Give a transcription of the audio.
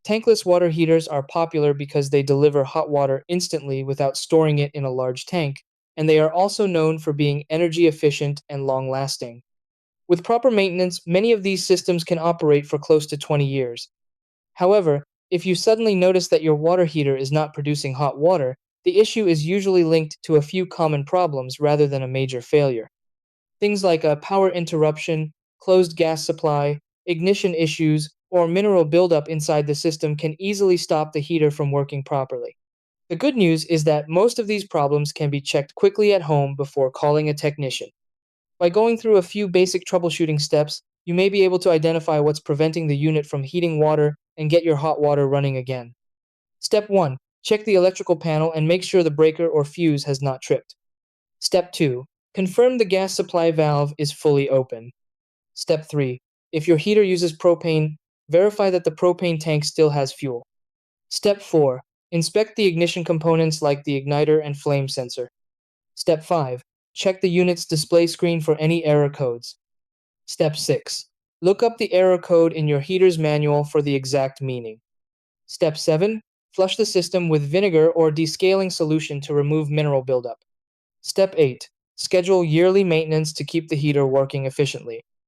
Tankless water heaters are popular because they deliver hot water instantly without storing it in a large tank, and they are also known for being energy efficient and long lasting. With proper maintenance, many of these systems can operate for close to 20 years. However, if you suddenly notice that your water heater is not producing hot water, the issue is usually linked to a few common problems rather than a major failure. Things like a power interruption, closed gas supply, ignition issues, or mineral buildup inside the system can easily stop the heater from working properly. The good news is that most of these problems can be checked quickly at home before calling a technician. By going through a few basic troubleshooting steps, you may be able to identify what's preventing the unit from heating water and get your hot water running again. Step 1. Check the electrical panel and make sure the breaker or fuse has not tripped. Step 2. Confirm the gas supply valve is fully open. Step 3. If your heater uses propane, verify that the propane tank still has fuel. Step 4. Inspect the ignition components like the igniter and flame sensor. Step 5. Check the unit's display screen for any error codes. Step 6. Look up the error code in your heater's manual for the exact meaning. Step 7. Flush the system with vinegar or descaling solution to remove mineral buildup. Step 8. Schedule yearly maintenance to keep the heater working efficiently.